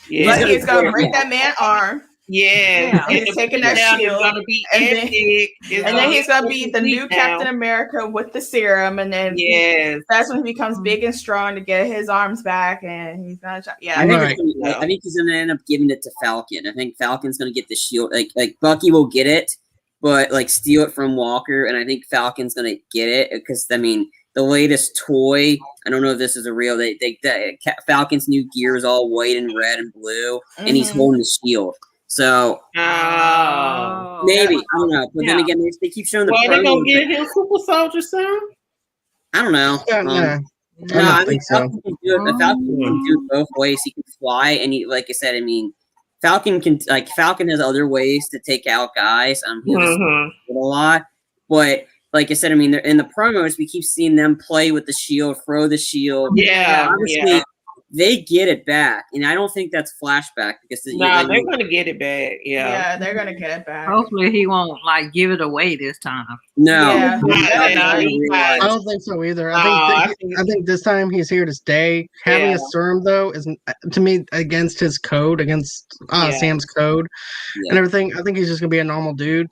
Bucky's gonna break that man's arm. Yeah, he's taking that shield, gonna be epic. And then he's gonna be the new Captain America with the serum, and then that's when he becomes big and strong to get his arms back, and he's gonna. I think he's gonna end up giving it to Falcon. I think Falcon's gonna get the shield. Like Bucky will get it, but like steal it from Walker, and I think Falcon's gonna get it because I mean the latest toy. I don't know if this is a real. Falcon's new gear is all white and red and blue, and he's holding the shield. So maybe I don't know, but then again, they keep showing the. Well, they gonna give him Super Soldier soon? I don't know. I think Falcon can do it. Falcon can do it both ways. He can fly, and he, like I said, I mean, Falcon has other ways to take out guys. He does a lot, but like I said, I mean, in the promos, we keep seeing them play with the shield, throw the shield. Yeah, obviously. They get it back, and I don't think that's flashback because they're gonna get it back. Yeah, they're gonna get it back. Hopefully, he won't like give it away this time. No, I don't think so either. I think this time he's here to stay. Having a serum though is to me against his code, against Sam's code and everything. I think he's just gonna be a normal dude,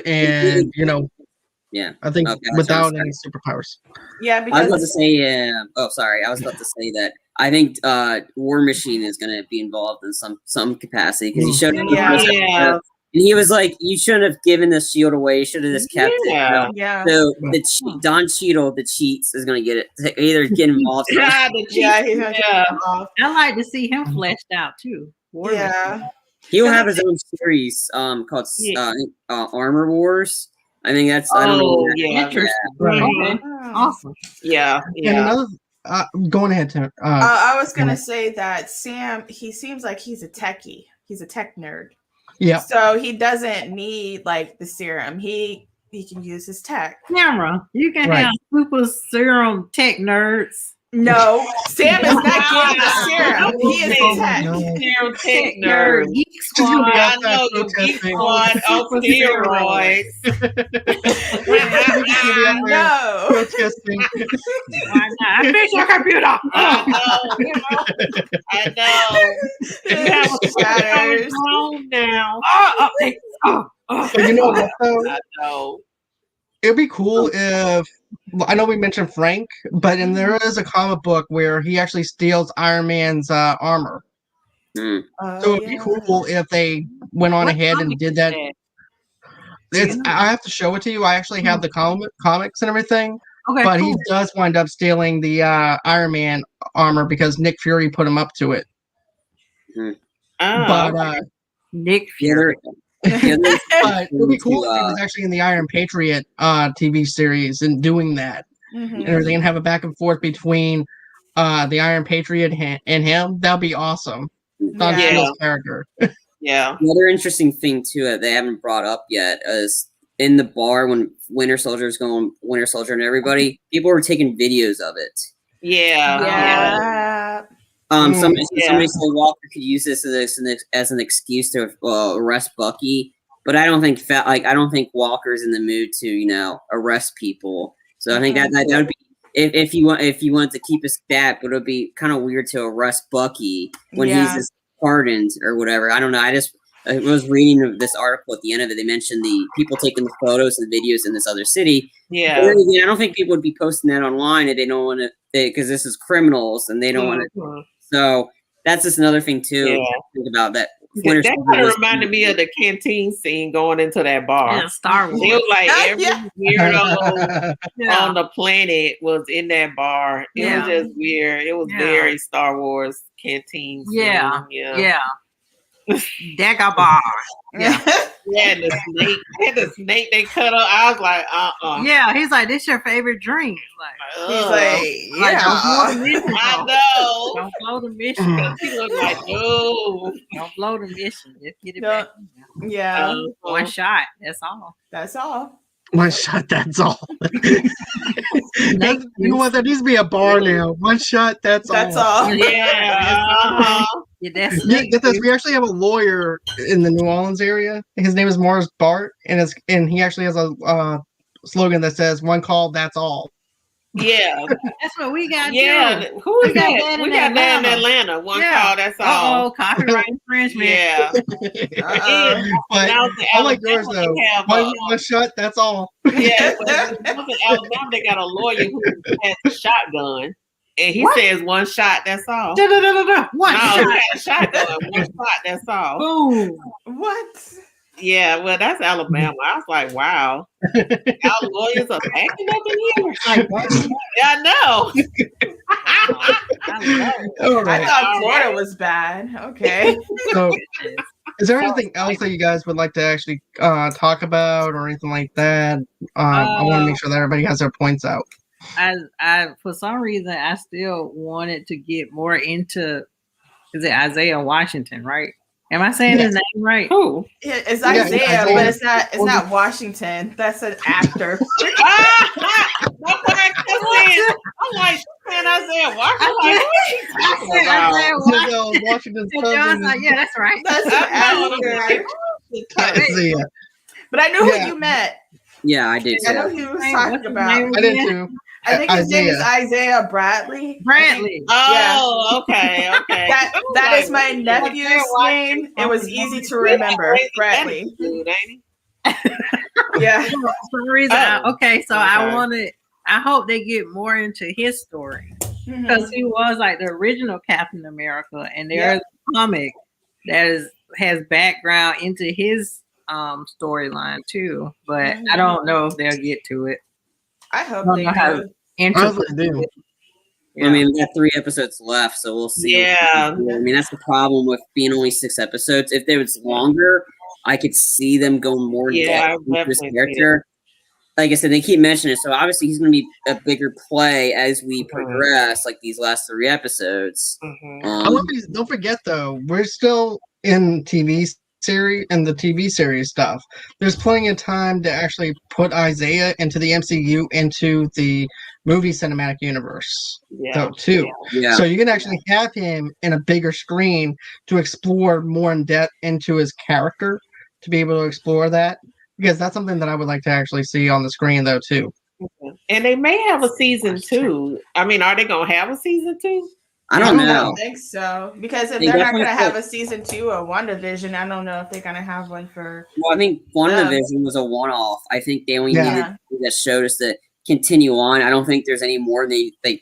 and you know. Yeah, I think without any superpowers. Yeah, because I was about to say. Sorry, I was about to say that I think War Machine is going to be involved in some capacity because he showed up. And he was like, "You shouldn't have given the shield away. You should have just kept it." So Don Cheadle, the cheats, is going to get it. Either get involved. I like to see him fleshed out too. He'll have his own series called Armor Wars. I think that's. I don't know. Interesting. Right. Awesome. Yeah. And another. Going ahead, Tim. I was gonna say that Sam. He seems like he's a techie. He's a tech nerd. Yeah. So he doesn't need like the serum. He can use his tech. Camera. You can have super serum tech nerds. No, Sam is not getting the serum. He is a tech. Serum tech nerd. Geek Squad. I know the Geek Squad on steroids. No. Protesting. I fix your computer. I know. You have a phone now. But you know what though? I know. It'd be cool if I know we mentioned Frank, but there is a comic book where he actually steals Iron Man's armor. So it'd be cool if they went on ahead and did that. I have to show it to you. I actually have the comics and everything. Okay, but he does wind up stealing the Iron Man armor because Nick Fury put him up to it. But Nick Fury. Yeah, But it would be cool if he was actually in the Iron Patriot TV series and doing that and everything, and have a back and forth between the Iron Patriot and him. That'd be awesome. Don Cheadle's character. Yeah. Another interesting thing too that they haven't brought up yet is in the bar when Winter Soldier's going Winter Soldier and everybody, people were taking videos of it. Yeah. Somebody said Walker could use this as an excuse to arrest Bucky, but I don't think Walker's in the mood to arrest people. So I think that would be if you wanted to keep a stat, but it would be kind of weird to arrest Bucky when he's just pardoned or whatever. I don't know. I was reading this article at the end of it. They mentioned the people taking the photos and the videos in this other city. Yeah. I don't think people would be posting that online if they don't want to, because this is criminals and they don't want to. So that's just another thing too. Think about that. That kind of reminded me of the canteen scene going into that bar. Yeah, Star Wars. It was like every weirdo on the planet was in that bar. It was just weird. It was very Star Wars canteen scene. Yeah. Dagobah. And the snake they cut up. I was like, Yeah, he's like, this your favorite drink. He's like, I know. Don't blow the mission. He was like, no. Don't blow the mission. Just get it back. Yeah. One shot. That's all. That's all. One shot, that's all. You know what? There needs to be a bar now. One shot, that's all. That's all. Yeah. Get this. We actually have a lawyer in the New Orleans area. His name is Morris Bart, and he actually has a slogan that says "One call, that's all." Yeah, that's what we got. Yeah, too. Who is that? We got that in Atlanta. One call, that's all. Oh, copyright infringement. Yeah. But I like yours though. One shot, that's all. Yeah, but in Alabama, they got a lawyer who has a shotgun. And he says one shot, that's all. One shot. He got a shotgun. One shot, that's all. Boom. What? Yeah, well, that's Alabama. I was like, wow. Our lawyers are acting up in here. I know. I thought Florida was bad. Okay. So, is there anything else that you guys would like to actually talk about or anything like that? I want to make sure that everybody has their points out. I for some reason I still wanted to get more into, is it Isaiah Washington, right? Am I saying his name right? Who? It's Isaiah, but it's not Washington. That's an actor. I'm like, man, Isaiah Washington. Washington's cousin. Yeah, that's right. That's an actor. But I knew who you meant. Yeah, I did. I know who he was talking about. I did too. I think his name is Isaiah Bradley. Oh, okay. That is my nephew's name. It was easy to remember. Bradley. Yeah. For some reason, I hope they get more into his story, because he was like the original Captain America, and there's a comic that has background into his storyline too, but I don't know if they'll get to it. I hope they do. Yeah. I mean, we got 3 episodes left, so we'll see. Yeah. I mean, that's the problem with being only 6 episodes. If they was longer, I could see them going more depth with this character. Like I said, they keep mentioning it, so obviously he's going to be a bigger play as we progress, like these last 3 episodes. Don't forget, though, we're still in TV series and the TV series stuff. There's plenty of time to actually put Isaiah into the MCU, into the movie cinematic universe, too. Yeah. So you can actually have him in a bigger screen to explore more in depth into his character, to be able to explore that, because that's something that I would like to actually see on the screen, though, too. And they may have a season 2. I mean, are they gonna have a season 2? I don't know. I don't think so, because if they're not going to have a season 2 of WandaVision, I don't know if they're going to have one for. Well, I think WandaVision was a one-off. I think they only needed that showed us to continue on. I don't think there's any more.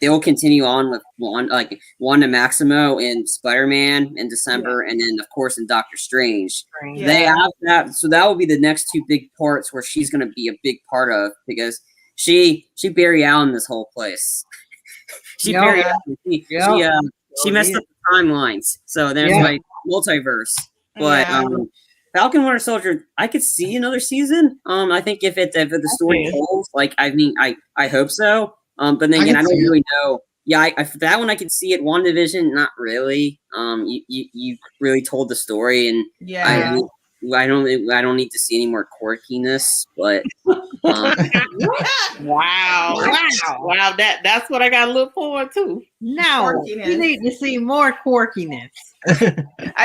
They'll continue on with Wanda Maximo in Spider-Man in December, and then of course in Doctor Strange. They have that, so that will be the next 2 big parts where she's going to be a big part of, because she Barry Allen this whole place. She messed up the timelines, so there's like multiverse. But Falcon Winter Soldier, I could see another season. I think if the story holds, like, I mean, I hope so. But then again, I don't really know. Yeah, for that one I could see it. WandaVision, not really. You really told the story, and I don't need to see any more quirkiness. But wow, that's what I got to look forward to. No, you need to see more quirkiness. I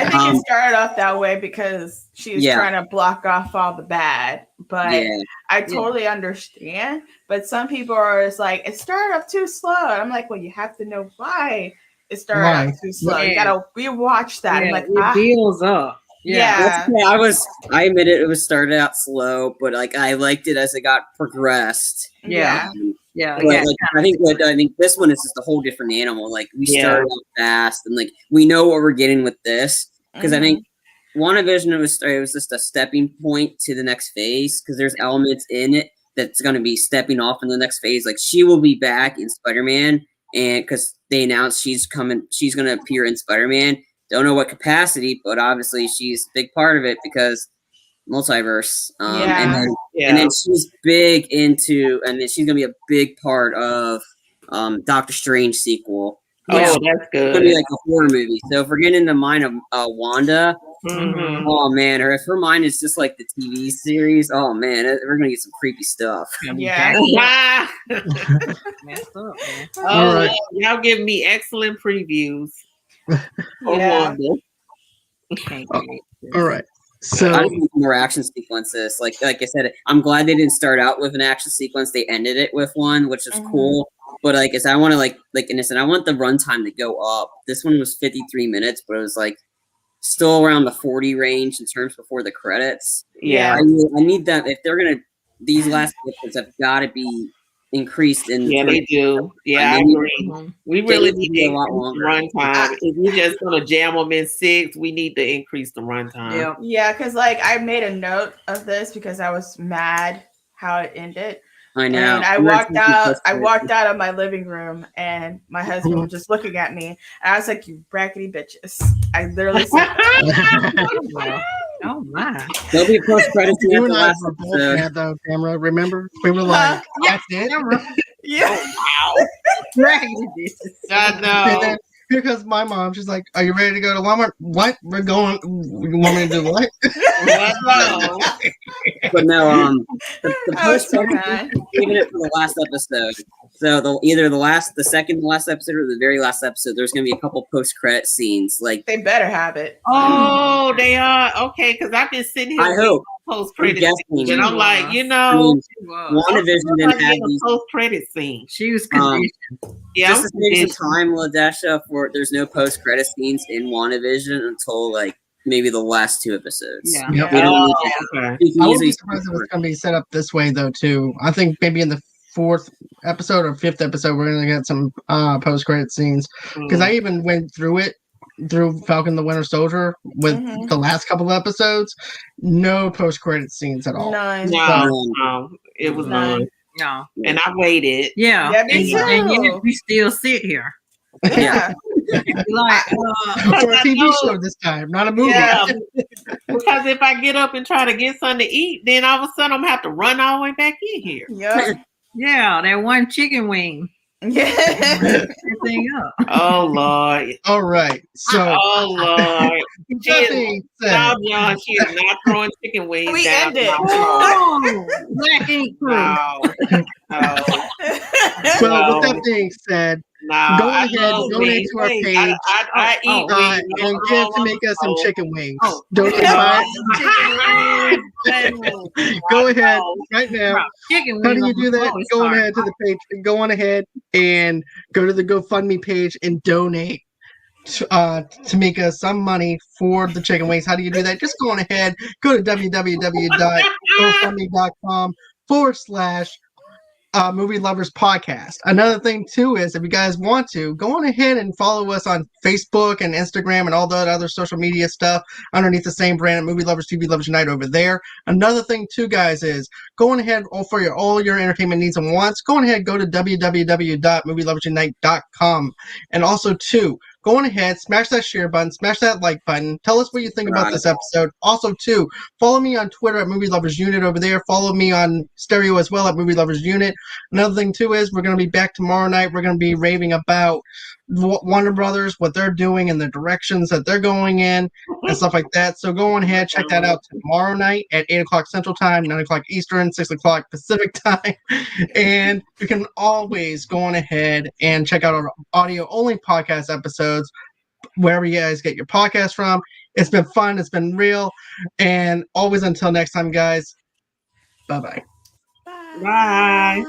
think it started off that way because she was trying to block off all the bad, but I totally understand. But some people are just like, it started off too slow. And I'm like, well, you have to know why it started off too slow. You gotta rewatch that. I'm like, it builds up. I admit it was started out slow, but like I liked it as it got progressed. I think this one is just a whole different animal. Like we started out fast, and like we know what we're getting with this because I think WandaVision it was just a stepping point to the next phase because there's elements in it that's going to be stepping off in the next phase. Like she will be back in Spider-Man, and because they announced she's going to appear in Spider-Man. Don't know what capacity, but obviously she's a big part of it because multiverse. And then she's big into, and then she's gonna be a big part of Doctor Strange sequel. Oh, that's good. It's gonna be like a horror movie. So if we're getting in the mind of Wanda, oh man, or if her mind is just like the TV series, oh man, we're gonna get some creepy stuff. All right, y'all give me excellent previews. All right. So I need more action sequences. Like I said, I'm glad they didn't start out with an action sequence. They ended it with one, which is cool. But like, I want to like innocent. I want the runtime to go up. This one was 53 minutes, but it was like still around the 40 range in terms before the credits. Yeah, I need that. If they're gonna, these last episodes have got to be increased in. Yeah, they do. Yeah, I agree. We really need a lot longer runtime. If we're just gonna jam them in 6, we need to increase the runtime. Yeah, because like I made a note of this because I was mad how it ended. I know. And I walked out of my living room, and my husband was just looking at me, and I was like, "You brackety bitches!" I literally said, "Oh my!" There'll be post credits. You and I were both had the camera. Remember, we were like, "That's it." Wow. Brackety bitches. I know. Because my mom, she's like, "Are you ready to go to Walmart?" What? We're going. You want me to do what? But no, the post credits, even it for the last episode. So either the second to last episode or the very last episode, there's going to be a couple post credit scenes. Like they better have it. Oh, they are okay. Because I've been sitting here. I hope post credit scene, and I'm like, WandaVision didn't have these post credit scene. She was conditioned. Just to save some time, Ladesha, for there's no post credit scenes in WandaVision until like maybe the last 2 episodes. I wouldn't be surprised if it's going to be set up this way though too. I think maybe in the 4th episode or 5th episode we're going to get some post credit scenes because I even went through Falcon the Winter Soldier with the last couple of episodes. No post credit scenes at all. No, it was none. No, and I waited. Yeah, and yet we still sit here. Yeah. Like for a TV show this time, not a movie. Yeah, because if I get up and try to get something to eat, then all of a sudden I'm gonna have to run all the way back in here. Yeah, that one chicken wing. Everything up. Oh Lord. All right. So Lord. She is not throwing chicken wings. We down ended. Black ink crew. Well, with that being said, go ahead, donate to our page, and get to make us some chicken wings. Donate Go ahead right now. How do you do that? Go on ahead to the page. Go on ahead and go to the GoFundMe page and donate to make us some money for the chicken wings. How do you do that? Just go on ahead. Go to www.gofundme.com/. Movie Lovers Podcast. Another thing too is if you guys want to go on ahead and follow us on Facebook and Instagram and all that other social media stuff underneath the same brand at Movie Lovers TV Lovers Unite over there. Another thing too, guys, is go on ahead for all your entertainment needs and wants. Go on ahead, go to www.movieloversunite.com, and also too go on ahead, smash that share button, smash that like button. Tell us what you think about this episode. Also, too, follow me on Twitter at Movie Lovers Unit over there. Follow me on Stereo as well at Movie Lovers Unit. Another thing, too, is we're going to be back tomorrow night. We're going to be raving about Warner Brothers, what they're doing and the directions that they're going in and stuff like that. So go on ahead, check that out tomorrow night at 8 o'clock Central Time, 9 o'clock Eastern, 6 o'clock Pacific Time. And you can always go on ahead and check out our audio-only podcast episodes wherever you guys get your podcast from. It's been fun. It's been real. And always until next time, guys, bye-bye. Bye.